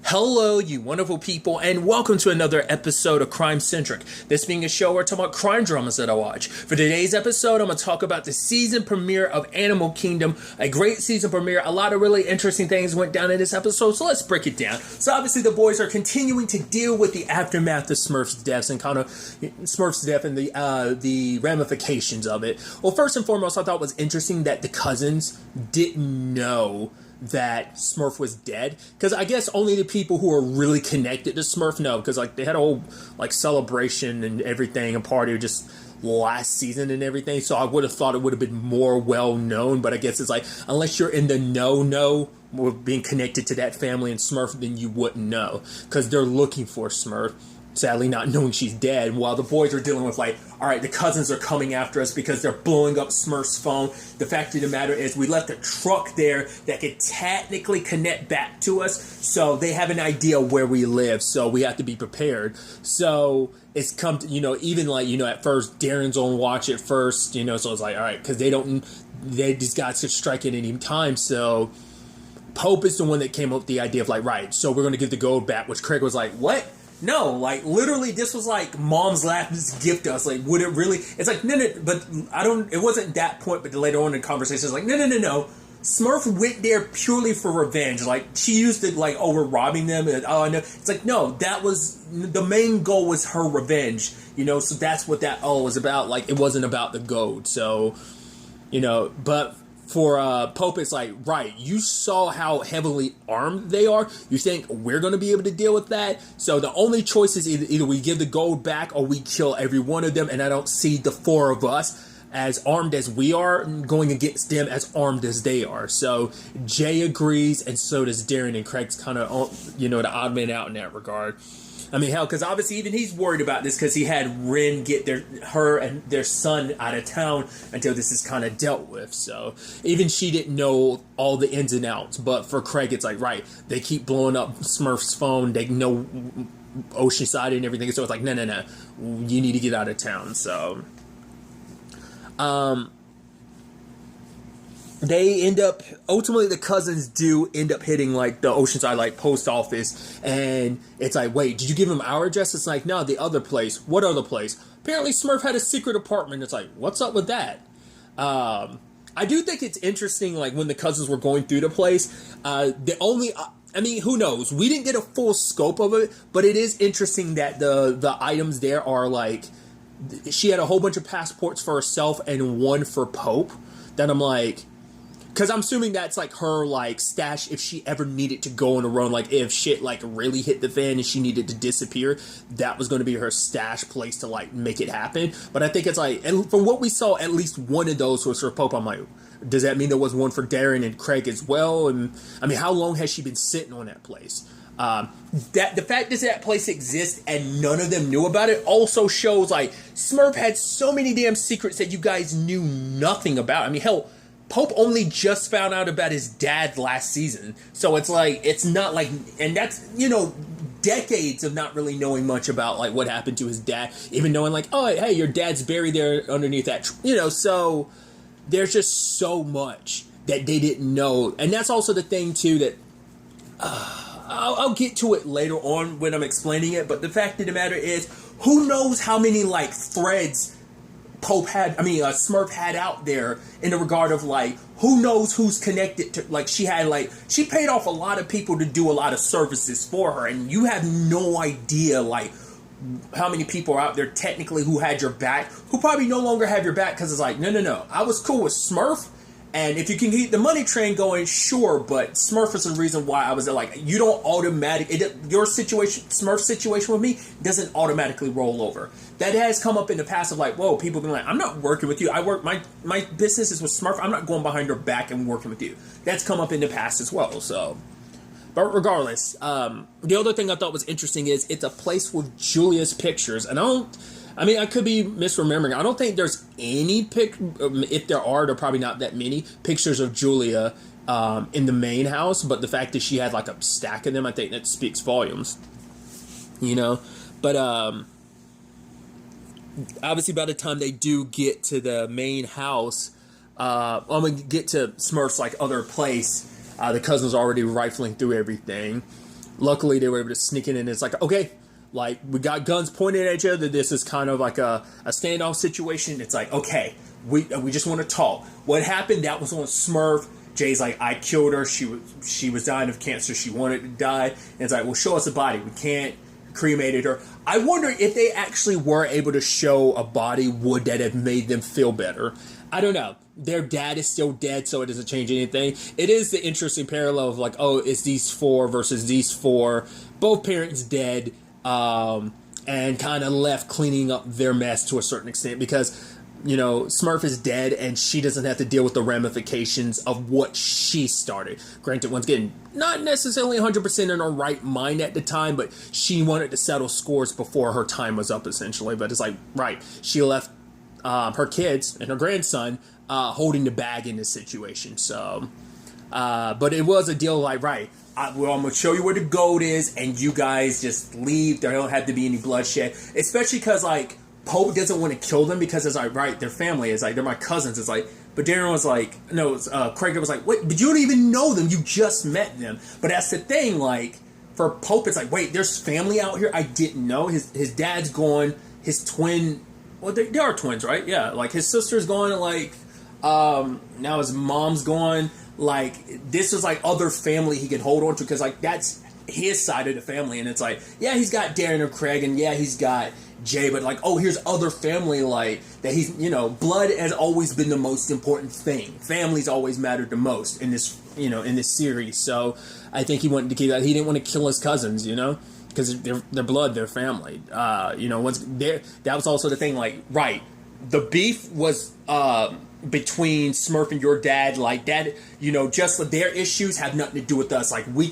Hello, you wonderful people, and welcome to another episode of Crime Centric. This being a show where I talk about crime dramas that I watch. For today's episode, I'm going to talk about the season premiere of Animal Kingdom. A great season premiere. A lot of really interesting things went down in this episode, so let's break it down. So obviously the boys are continuing to deal with the aftermath of Smurf's deaths and Smurf's death and the ramifications of it. Well, first and foremost, I thought it was interesting that the cousins didn't know that Smurf was dead, because I guess only the people who are really connected to Smurf know, because they had a whole celebration and everything, a party just last season and everything, so I would have thought it would have been more well known. But I guess it's unless you're in the know with being connected to that family and Smurf, then you wouldn't know, because they're looking for Smurf, sadly not knowing she's dead, while the boys are dealing with alright, the cousins are coming after us because they're blowing up Smurf's phone. The fact of the matter is we left a truck there that could technically connect back to us, so they have an idea where we live, so we have to be prepared. So it's come to, even at first Darren's on watch at first, so it's alright, because these guys could strike at any time. So Pope is the one that came up with the idea of right, so we're going to give the gold back, which Craig was like, what? No, literally, this was mom's last gift to us. Would it really? It's no, but it wasn't that point, but later on in the conversation, it's no. Smurf went there purely for revenge. She used it, we're robbing them. And, oh, no. It's no, that was, the main goal was her revenge, so that's what that all was about. It wasn't about the gold. So, but for Pope, it's right, you saw how heavily armed they are. You think we're going to be able to deal with that? So the only choice is either we give the gold back or we kill every one of them. And I don't see the four of us, as armed as we are, going against them as armed as they are. So Jay agrees, and so does Darren, and Craig's kind of, the odd man out in that regard. I mean, hell, because obviously even he's worried about this, because he had Ren get her and their son out of town until this is kind of dealt with. So even she didn't know all the ins and outs. But for Craig, it's right, they keep blowing up Smurf's phone. They know Oceanside and everything. So it's no, you need to get out of town. So ultimately the cousins do end up hitting the Oceanside post office, and it's wait, did you give him our address? It's no, the other place. What other place? Apparently Smurf had a secret apartment. It's what's up with that? I do think it's interesting, when the cousins were going through the place, who knows? We didn't get a full scope of it, but it is interesting that the items there are she had a whole bunch of passports for herself and one for Pope. Then I'm because I'm assuming that's her stash if she ever needed to go on a run, if shit really hit the fan and she needed to disappear, that was going to be her stash place to make it happen. But I think it's and from what we saw, at least one of those was for Pope. I'm does that mean there was one for Darren and Craig as well? And how long has she been sitting on that place? That the fact that place exists and none of them knew about it also shows Smurf had so many damn secrets that you guys knew nothing about. Hell, Pope only just found out about his dad last season, so it's it's not and that's decades of not really knowing much about what happened to his dad, even knowing oh hey, your dad's buried there underneath that so there's just so much that they didn't know. And that's also the thing too that I'll get to it later on when I'm explaining it, but the fact of the matter is, who knows how many threads Smurf had out there in the regard of who knows who's connected to she paid off a lot of people to do a lot of services for her, and you have no idea how many people are out there technically who had your back, who probably no longer have your back, because it's no, I was cool with Smurf. And if you can keep the money train going, sure, but Smurf is the reason why I was there. You don't your situation, Smurf's situation with me, doesn't automatically roll over. That has come up in the past of whoa, people have been I'm not working with you. My business is with Smurf. I'm not going behind her back and working with you. That's come up in the past as well, so. But regardless, the other thing I thought was interesting is it's a place with Julia's pictures, and I could be misremembering. I don't think there's any if there are, there are probably not that many pictures of Julia in the main house, but the fact that she had a stack of them, I think that speaks volumes. But obviously by the time they do get to the main house, get to Smurf's other place, the cousin's already rifling through everything. luckily they were able to sneak in, and it's like, okay, like, we got guns pointed at each other. This is kind of like a standoff situation. It's like, okay, we just want to talk. What happened? That was on Smurf. Jay's like, I killed her. She was dying of cancer. She wanted to die. And it's like, well, show us a body. We can't. Cremated her. I wonder if they actually were able to show a body, would that have made them feel better? I don't know. Their dad is still dead, so it doesn't change anything. It is the interesting parallel of like, oh, it's these four versus these four. Both parents dead, and kind of left cleaning up their mess to a certain extent, because, you know, Smurf is dead and she doesn't have to deal with the ramifications of what she started. Granted, once again, not necessarily 100% in her right mind at the time, but she wanted to settle scores before her time was up, essentially. But it's like, right, she left her kids and her grandson holding the bag in this situation. So, but it was a deal like, right, I'm going to show you where the gold is, and you guys just leave. There don't have to be any bloodshed. Especially because, like, Pope doesn't want to kill them because it's like, right, their family is like, they're my cousins. It's like, but Darren was like, no, Craig was like, wait, but you don't even know them. You just met them. But that's the thing, like, for Pope, it's like, wait, there's family out here I didn't know. His dad's gone, his twin, well, they are twins, right? Yeah, like, his sister's gone, and like, now his mom's gone. Like, this is like other family he can hold on to, because like, that's his side of the family. And it's like, yeah, he's got Darren or Craig, and yeah, he's got Jay, but like, oh, here's other family, like, that he's, you know, blood has always been the most important thing. Family's always mattered the most in this, you know, in this series. So I think he wanted to keep that. He didn't want to kill his cousins, you know, because they're blood, they're family. You know, once there, that was also the thing, like, right, the beef was between Smurf and your dad, like that, you know, just their issues have nothing to do with us. Like, we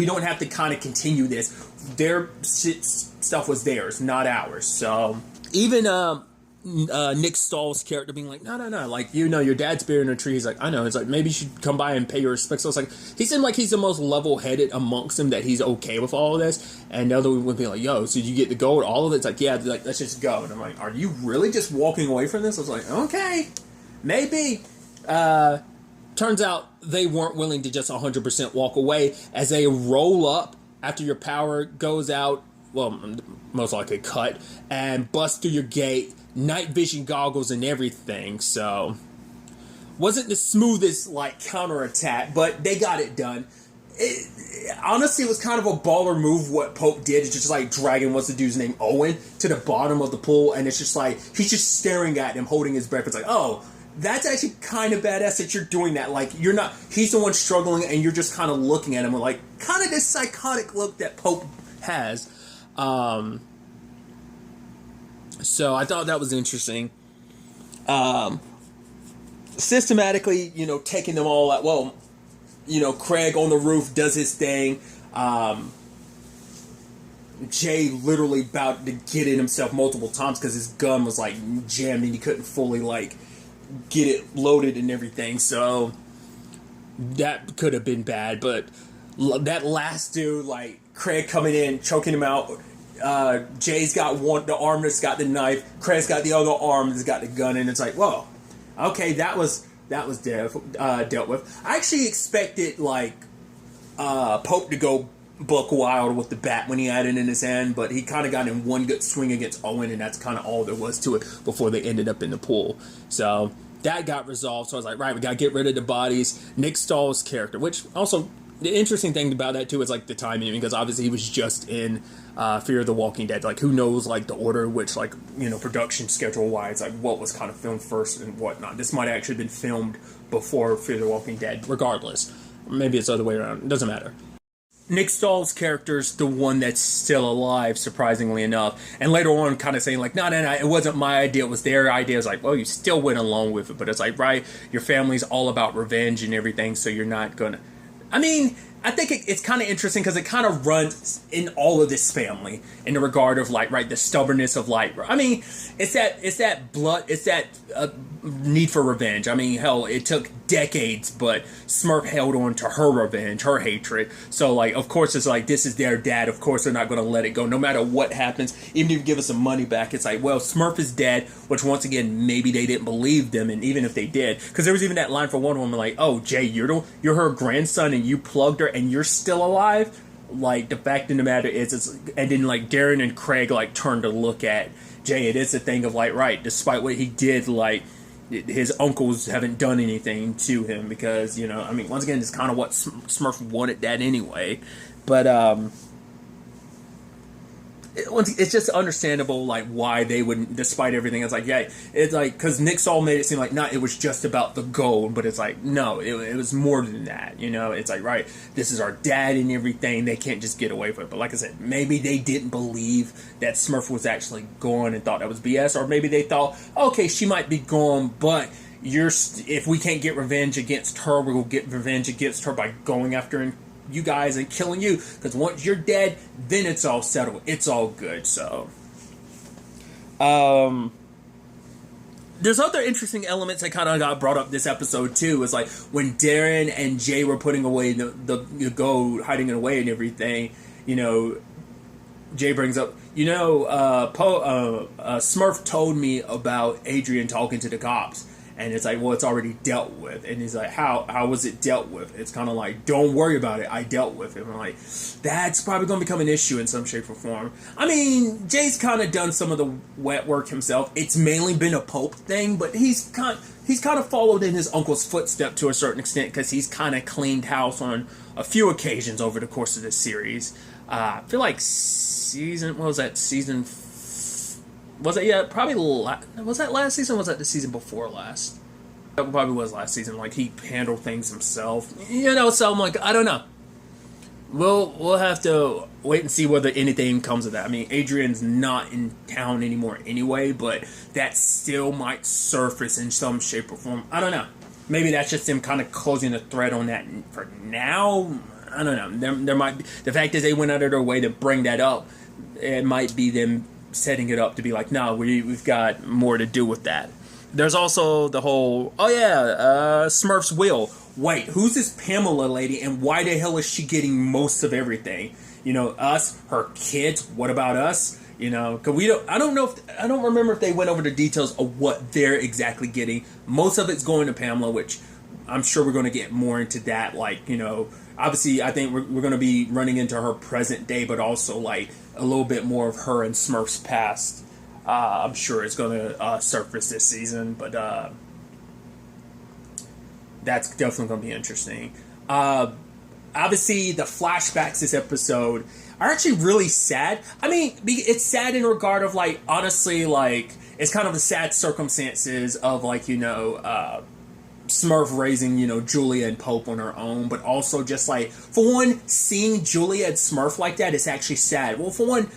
don't have to kind of continue this. Their stuff was theirs, not ours. So even Nick Stahl's character being like, no, like, you know, your dad's buried in a tree. He's like, I know. It's like, maybe you should come by and pay your respects. So it's like, he seemed like he's the most level-headed amongst them, that he's okay with all of this. And the other one would be like, yo, so you get the gold, all of it? It's like, yeah, like, let's just go. And I'm like, are you really just walking away from this? I was like, okay, maybe. Turns out they weren't willing to just 100% walk away, as they roll up after your power goes out, well, most likely cut, and bust through your gate, night vision goggles and everything. So wasn't the smoothest, like, counterattack, but they got it done. Honestly, it was kind of a baller move what Pope did. It's just like dragging, what's the dude's name, Owen, to the bottom of the pool, and it's just like, he's just staring at him, holding his breath. It's like, oh, that's actually kind of badass that you're doing that. Like, you're not, he's the one struggling, and you're just kind of looking at him with, like, kind of this psychotic look that Pope has. So I thought that was interesting. Systematically, you know, taking them all out. Well, you know, Craig on the roof does his thing. Jay literally about to get it himself multiple times because his gun was like jammed and he couldn't fully like get it loaded and everything. So that could have been bad. But that last dude, like Craig coming in, choking him out. Jay's got the arm that's got the knife. Craig's got the other arm that's got the gun, and it's like, whoa, okay, that was dealt with. I actually expected like Pope to go buck wild with the bat when he had it in his hand, but he kind of got in one good swing against Owen, and that's kind of all there was to it before they ended up in the pool. So that got resolved. So I was like, right, we got to get rid of the bodies. Nick Stahl's character, which also, the interesting thing about that too is like the timing, because obviously he was just in Fear of the Walking Dead. Like, who knows, like the order which, like, you know, production schedule wise, like what was kind of filmed first and whatnot. This might have actually been filmed before Fear of the Walking Dead. Regardless, maybe it's the other way around. It doesn't matter. Nick Stahl's character's the one that's still alive, surprisingly enough. And later on, kind of saying like, no, it wasn't my idea, it was their idea. It's like, well, you still went along with it, but it's like, right, your family's all about revenge and everything, so you're not gonna. I mean, I think it's kind of interesting because it kind of runs in all of this family in the regard of like, right, the stubbornness of like, I mean, it's that blood, it's that need for revenge. I mean, hell, it took decades, but Smurf held on to her revenge, her hatred. So like, of course, it's like, this is their dad. Of course, they're not going to let it go, no matter what happens. Even if you give us some money back, it's like, well, Smurf is dead, which once again, maybe they didn't believe them, and even if they did, because there was even that line for one woman like, oh, Jay, you're her grandson, and you plugged her, and you're still alive. like, the fact of the matter is, and then, like, Darren and Craig, like, turn to look at Jay. It is a thing of, like, right, despite what he did, like, his uncles haven't done anything to him because, you know, I mean, once again, it's kind of what Smurf wanted that anyway. But, it's just understandable, like, why they wouldn't, despite everything. It's like, yeah, it's like, because Nick Saul made it seem like, it was just about the gold, but it's like, no, it was more than that, you know? It's like, right, this is our dad and everything, they can't just get away with it. But like I said, maybe they didn't believe that Smurf was actually gone and thought that was BS, or maybe they thought, okay, she might be gone, but if we can't get revenge against her, we'll get revenge against her by going after you guys and killing you, because once you're dead, then it's all settled, it's all good. So there's other interesting elements that kind of got brought up this episode too. Is like when Darren and Jay were putting away the gold, hiding it away and everything, you know, Jay brings up, you know, Smurf told me about Adrian talking to the cops. And it's like, well, it's already dealt with. And he's like, how was it dealt with? It's kind of like, don't worry about it, I dealt with it. And I'm like, that's probably going to become an issue in some shape or form. I mean, Jay's kind of done some of the wet work himself. It's mainly been a Pope thing, but he's kind of followed in his uncle's footstep to a certain extent, because he's kind of cleaned house on a few occasions over the course of this series. I feel like was it? Yeah, probably. Was that last season? Or was that the season before last? That probably was last season. Like, he handled things himself, you know. So I'm like, I don't know. We'll have to wait and see whether anything comes of that. I mean, Adrian's not in town anymore anyway, but that still might surface in some shape or form. I don't know. Maybe that's just them kind of closing the thread on that for now. I don't know. There might be, the fact is they went out of their way to bring that up. It might be them setting it up to be like, no, we've got more to do with that. There's also the whole, Smurf's will. Wait, who's this Pamela lady, and why the hell is she getting most of everything? You know, us, her kids. What about us? You know, because I don't remember if they went over the details of what they're exactly getting. Most of it's going to Pamela, which I'm sure we're going to get more into that. Like, you know, obviously, I think we're going to be running into her present day, but also like a little bit more of her and Smurf's past. I'm sure it's going to surface this season, but that's definitely going to be interesting. Obviously, the flashbacks this episode are actually really sad. I mean, it's sad in regard of, like, honestly, like, it's kind of the sad circumstances of, like, you know, Smurf raising, you know, Julia and Pope on her own, but also just, like, for one, seeing Julia and Smurf like that is actually sad. Well, for one,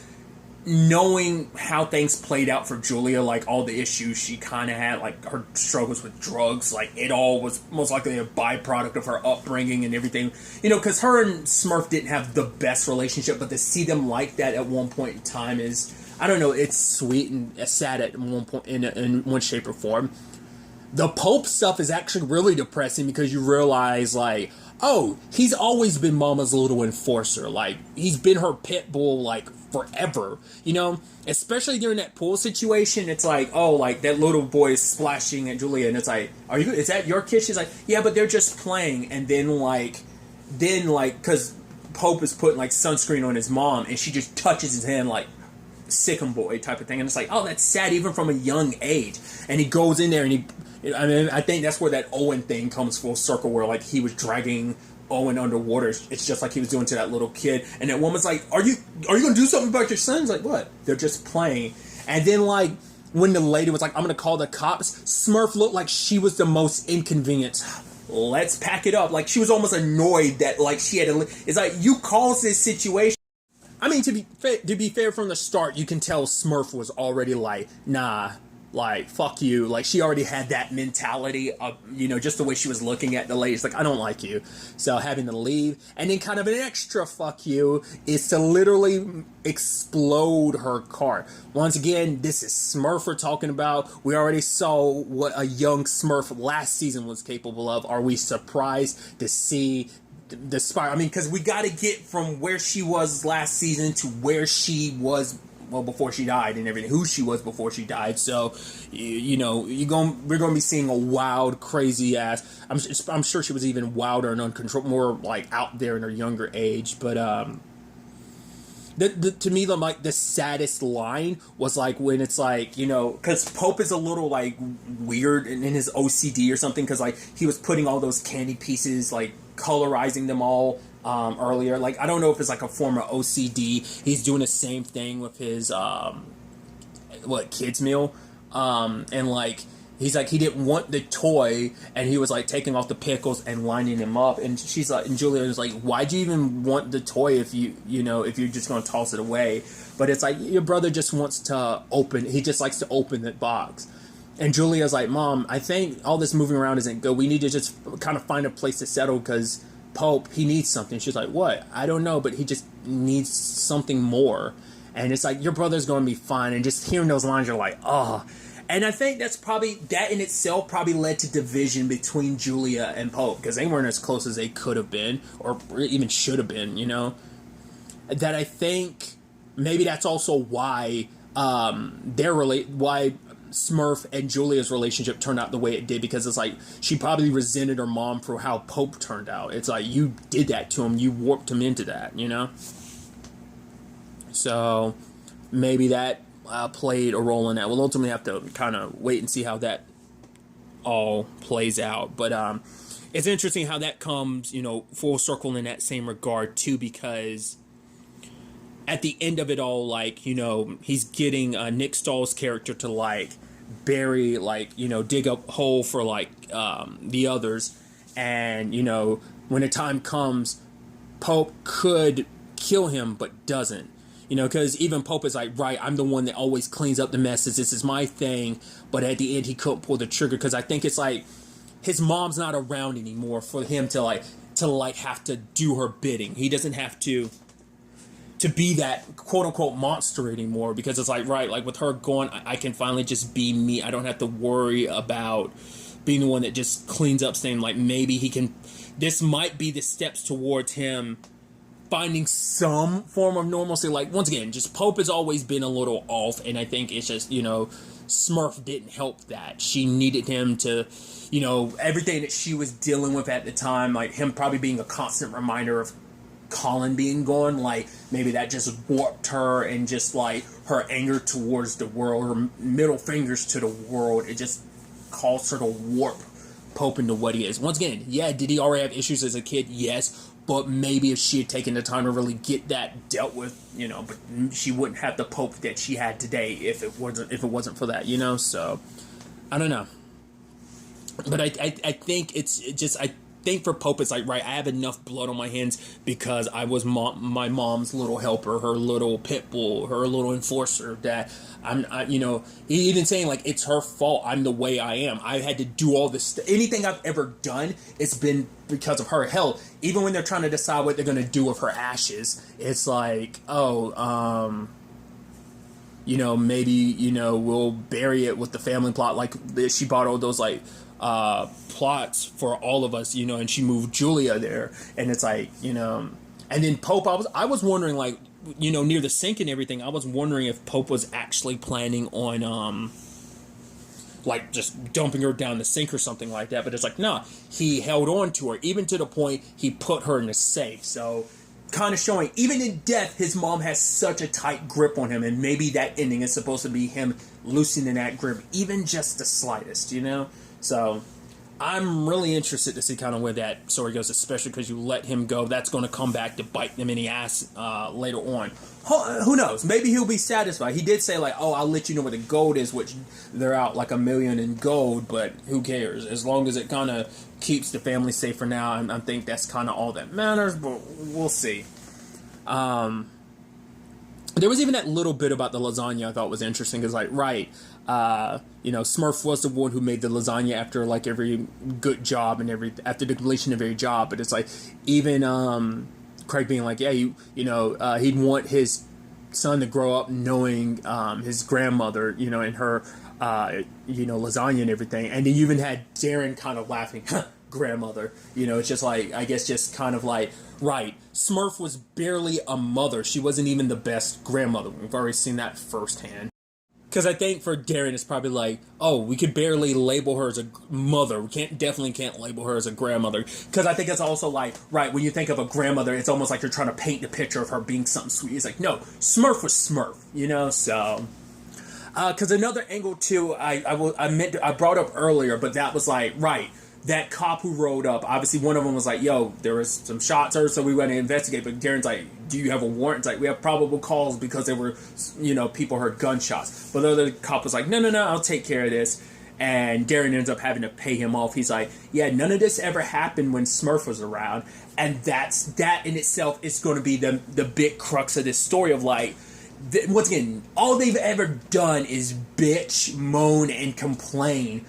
knowing how things played out for Julia, like all the issues she kind of had, like her struggles with drugs, like it all was most likely a byproduct of her upbringing and everything, you know, because her and Smurf didn't have the best relationship, but to see them like that at one point in time is, I don't know, it's sweet and sad at one point in one shape or form. The Pope stuff is actually really depressing because you realize, like, oh, he's always been Mama's little enforcer. Like, he's been her pit bull, like, forever. You know? Especially during that pool situation, it's like, oh, like, that little boy is splashing at Julia, and it's like, is that your kid? She's like, yeah, but they're just playing. And then, because Pope is putting, like, sunscreen on his mom, and she just touches his hand, like, sick 'em boy type of thing. And it's like, oh, that's sad even from a young age. And he goes in there and I think that's where that Owen thing comes full circle, where, like, he was dragging Owen underwater. It's just like he was doing to that little kid. And that woman's like, are you going to do something about your son? He's like, what? They're just playing. And then, like, when the lady was like, I'm going to call the cops, Smurf looked like she was the most inconvenient. Let's pack it up. Like, she was almost annoyed that, like, she had to... It's like, you caused this situation. I mean, to be fair, from the start, you can tell Smurf was already like, nah, like, fuck you. Like, she already had that mentality of, you know, just the way she was looking at the ladies. Like, I don't like you. So having to leave. And then kind of an extra fuck you is to literally explode her car. Once again, this is Smurf we're talking about. We already saw what a young Smurf last season was capable of. Are we surprised to see the spiral? I mean, because we got to get from where she was last season to where she was, well, before she died and everything, who she was before she died. So, you know, we're going to be seeing a wild, crazy ass. I'm sure she was even wilder and uncontrolled, more like out there in her younger age. But To me, the saddest line was like when it's like, because Pope is a little like weird in his OCD or something, because like he was putting all those candy pieces, like colorizing them all earlier. Like I don't know if it's like a form of OCD. He's doing the same thing with his kids meal, and like. He's like, he didn't want the toy, and he was like taking off the pickles and lining them up. And she's like, and Julia was like, why'd you even want the toy if if you're just going to toss it away? But it's like, your brother just wants to he just likes to open the box. And Julia's like, Mom, I think all this moving around isn't good. We need to just kind of find a place to settle because Pope, he needs something. She's like, what? I don't know, but he just needs something more. And it's like, your brother's going to be fine. And just hearing those lines, you're like, oh. And I think that in itself probably led to division between Julia and Pope, because they weren't as close as they could have been, or even should have been, That I think maybe that's also why why Smurf and Julia's relationship turned out the way it did, because it's like she probably resented her mom for how Pope turned out. It's like, you did that to him, you warped him into that, So maybe that played a role in that. We'll ultimately have to kind of wait and see how that all plays out. But it's interesting how that comes, full circle in that same regard too, because at the end of it all, like, he's getting Nick Stahl's character to like bury, like, dig a hole for like the others, and when the time comes, Pope could kill him but doesn't. Because even Pope is like, right, I'm the one that always cleans up the messes. This is my thing. But at the end, he couldn't pull the trigger, because I think it's like his mom's not around anymore for him to have to do her bidding. He doesn't have to be that quote unquote monster anymore, because it's like, right, like with her gone, I can finally just be me. I don't have to worry about being the one that just cleans up, saying like, maybe this might be the steps towards him finding some form of normalcy. Like, once again, just Pope has always been a little off, and I think it's just, Smurf didn't help that. She needed him to, everything that she was dealing with at the time, like him probably being a constant reminder of Colin being gone, like maybe that just warped her, and just like her anger towards the world, her middle fingers to the world, it just caused her to warp Pope into what he is. Once again, yeah, did he already have issues as a kid? Yes. But maybe if she had taken the time to really get that dealt with, but she wouldn't have the Pope that she had today if it wasn't for that, So I don't know. But I think I think for Pope it's like, right, I have enough blood on my hands because I was my mom's little helper, her little pit bull, her little enforcer, that even saying like, it's her fault, I'm the way I am. I had to do all this anything I've ever done, it's been because of her. Hell, even when they're trying to decide what they're going to do with her ashes, it's like, maybe, we'll bury it with the family plot. Like, she bought all those, like, plots for all of us, and she moved Julia there. And it's like, and then Pope, I was wondering, like, near the sink and everything, I was wondering if Pope was actually planning on, like, just dumping her down the sink or something like that. But it's like, nah, he held on to her, even to the point he put her in the safe. So kind of showing, even in death, his mom has such a tight grip on him, and maybe that ending is supposed to be him loosening that grip, even just the slightest, So I'm really interested to see kind of where that story goes, especially because you let him go. That's going to come back to bite them in the ass later on. Who knows? Maybe he'll be satisfied. He did say, like, oh, I'll let you know where the gold is, which they're out like $1 million in gold, but who cares? As long as it kind of keeps the family safe for now, I think that's kind of all that matters, but we'll see. There was even that little bit about the lasagna I thought was interesting. It's like, right, Smurf was the one who made the lasagna after like every good job and after the completion of every job. But it's like, even Craig being like, yeah, he'd want his son to grow up knowing his grandmother, and her, lasagna and everything. And then you even had Darren kind of laughing, grandmother. It's just like, I guess just kind of like, right, Smurf was barely a mother. She wasn't even the best grandmother. We've already seen that firsthand. Because I think for Darren, it's probably like, oh, we could barely label her as a mother. We definitely can't label her as a grandmother. Because I think it's also like, right, when you think of a grandmother, it's almost like you're trying to paint the picture of her being something sweet. It's like, no, Smurf was Smurf, you know? So, because another angle too, I brought up earlier, but that was like, right, that cop who rode up, obviously one of them was like, yo, there was some shots heard, so we went to investigate. But Darren's like, do you have a warrant? It's like, we have probable cause because there were, people heard gunshots. But the other cop was like, no, I'll take care of this. And Darren ends up having to pay him off. He's like, yeah, none of this ever happened when Smurf was around. And that in itself is going to be the big crux of this story of like, once again, all they've ever done is bitch, moan, and complain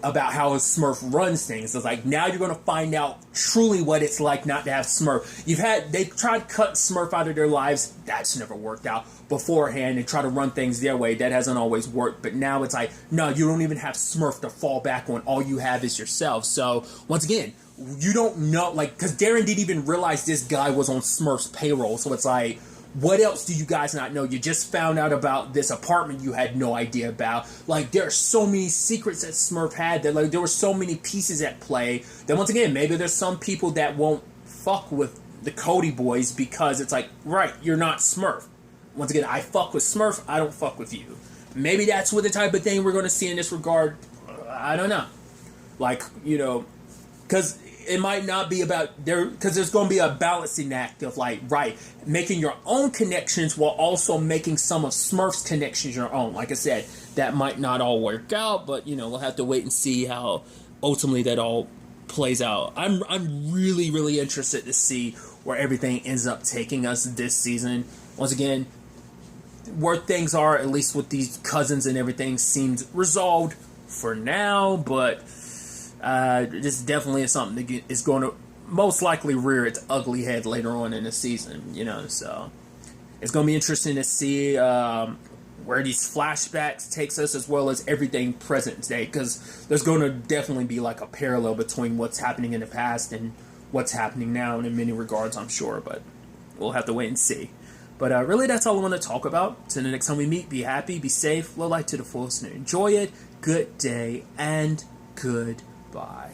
about how a Smurf runs things. It's like, now you're going to find out truly what it's like not to have Smurf. They've tried to cut Smurf out of their lives. That's never worked out beforehand, and try to run things their way. That hasn't always worked. But now it's like, no, you don't even have Smurf to fall back on. All you have is yourself. So once again, you don't know, like, because Darren didn't even realize this guy was on Smurf's payroll. So it's like, what else do you guys not know? You just found out about this apartment you had no idea about. Like, there are so many secrets that Smurf had, that like there were so many pieces at play that once again, maybe there's some people that won't fuck with the Cody boys because it's like, right, you're not Smurf. Once again, I fuck with Smurf, I don't fuck with you. Maybe that's what the type of thing we're going to see in this regard. I don't know. Like, because it might not be about there, because there's going to be a balancing act of like, right, making your own connections while also making some of Smurf's connections your own. Like I said, that might not all work out, but we'll have to wait and see how ultimately that all plays out. I'm really, really interested to see where everything ends up taking us this season. Once again, where things are, at least with these cousins and everything, seems resolved for now, but this definitely is something that is going to most likely rear its ugly head later on in the season, so it's going to be interesting to see where these flashbacks takes us, as well as everything present day, because there's going to definitely be like a parallel between what's happening in the past and what's happening now in many regards, I'm sure, but we'll have to wait and see. But really, that's all I want to talk about. Till the next time we meet, be happy, be safe, live life to the fullest, and enjoy it. Good day, and goodbye.